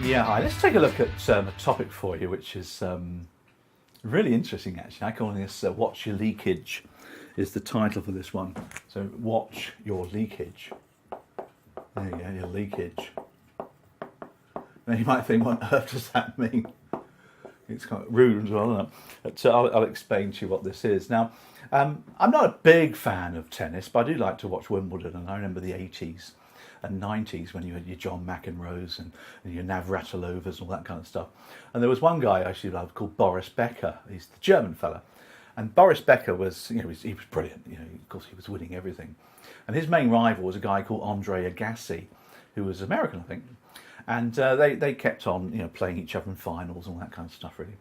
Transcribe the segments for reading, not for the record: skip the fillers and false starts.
Yeah, hi. Let's take a look at a topic for you, which is really interesting, actually. I call this Watch Your Leakage, is the title for this one. So, watch your leakage. There you go, your leakage. Now, you might think, what on earth does that mean? It's kind of rude as well, isn't it? But I'll explain to you what this is. Now, I'm not a big fan of tennis, but I do like to watch Wimbledon, and I remember the 80s and 90s when you had your John McEnroes and your Navratilovas and all that kind of stuff. And there was one guy I actually loved called Boris Becker. He's the German fella. And Boris Becker was, he was brilliant. Of course, he was winning everything. And his main rival was a guy called Andre Agassi, who was American, I think. And they kept on, playing each other in finals and all that kind of stuff, really.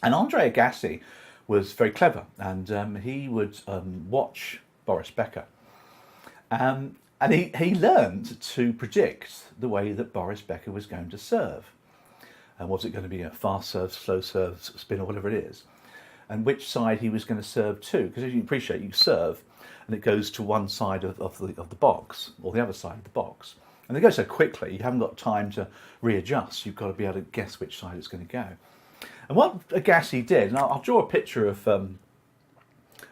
And Andre Agassi was very clever, and he would watch Boris Becker. And he learned to predict the way that Boris Becker was going to serve. And was it going to be a fast serve, slow serve, spin, or whatever it is? And which side he was going to serve to. Because as you appreciate, you serve, and it goes to one side of the box, or the other side of the box. And they go so quickly, you haven't got time to readjust. You've got to be able to guess which side it's going to go. And what Agassi did, and I'll draw a picture of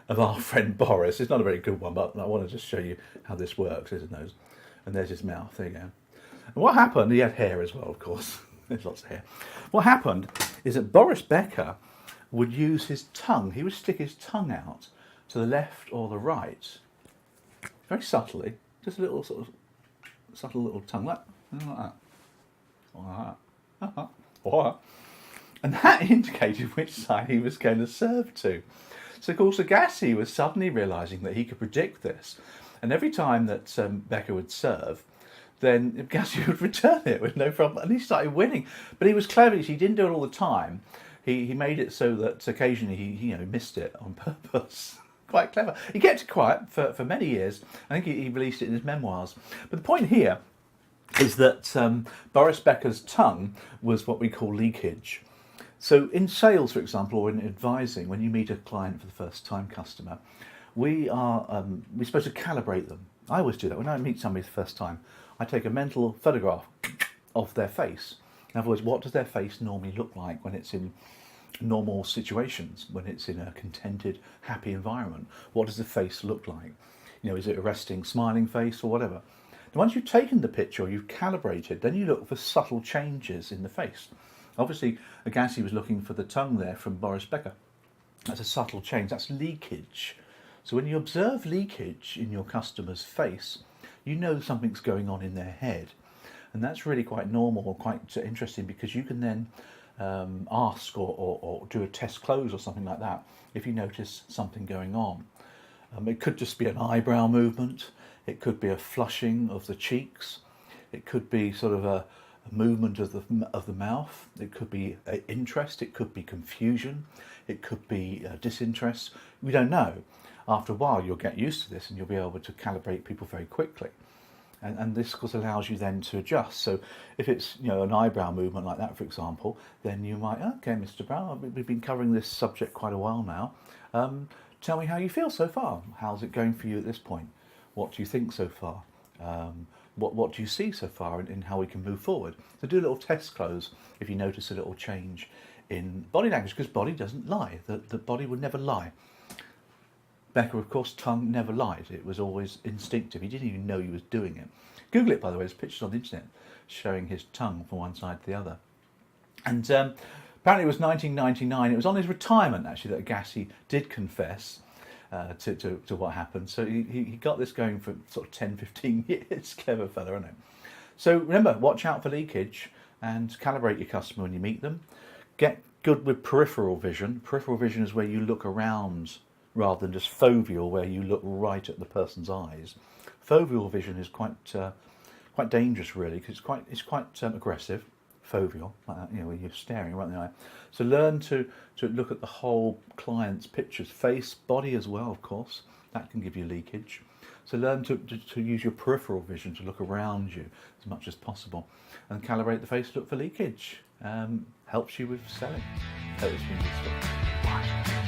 our friend Boris. It's not a very good one, but I want to just show you how this works. There's his nose, and there's his mouth. There you go. And what happened, he had hair as well, of course. There's lots of hair. What happened is that Boris Becker would use his tongue. He would stick his tongue out to the left or the right, very subtly, just a little sort of subtle little tongue, like that. Like that. And that indicated which side he was going to serve to. So, of course, Agassi was suddenly realising that he could predict this. And every time that Becker would serve, then Agassi would return it with no problem. And he started winning. But he was clever. He didn't do it all the time. He made it so that occasionally he missed it on purpose. Quite clever. He kept it quiet for many years. I think he released it in his memoirs. But the point here is that Boris Becker's tongue was what we call leakage. So in sales, for example, or in advising, when you meet a client for the first time, customer, we're supposed to calibrate them. I always do that. When I meet somebody for the first time, I take a mental photograph of their face. In other words, what does their face normally look like when it's in normal situations, when it's in a contented, happy environment? What does the face look like? Is it a resting, smiling face or whatever? And once you've taken the picture, you've calibrated, then you look for subtle changes in the face. Obviously, Agassi was looking for the tongue there from Boris Becker. That's a subtle change. That's leakage. So when you observe leakage in your customer's face, you know something's going on in their head. And that's really quite normal or quite interesting, because you can then ask or do a test close or something like that if you notice something going on. It could just be an eyebrow movement. It could be a flushing of the cheeks. It could be sort of a movement of the mouth. It could be interest. It could be confusion. It could be disinterest. We don't know. After a while, you'll get used to this, and you'll be able to calibrate people very quickly. And this, of course, allows you then to adjust. So if it's an eyebrow movement like that, for example, then you might, okay, Mr. Brown, we've been covering this subject quite a while now. Tell me how you feel so far. How's it going for you at this point? What do you think so far? What do you see so far in how we can move forward? So do a little test close if you notice a little change in body language, because body doesn't lie. The body would never lie. Becker, of course, tongue never lied. It was always instinctive. He didn't even know he was doing it. Google it, by the way. There's pictures on the internet showing his tongue from one side to the other. And apparently it was 1999. It was on his retirement, actually, that Agassi did confess to what happened. So he got this going for sort of 10, 15 years. Clever fella, isn't it? So remember, watch out for leakage and calibrate your customer when you meet them. Get good with peripheral vision. Peripheral vision is where you look around rather than just foveal, where you look right at the person's eyes. Foveal vision is quite dangerous, really, because it's quite aggressive. Foveal, like that, where you're staring right in the eye. So learn to look at the whole client's pictures, face, body as well, of course. That can give you leakage. So learn to use your peripheral vision to look around you as much as possible, and calibrate the face, look for leakage. Helps you with selling. Hope it's been useful. Bye.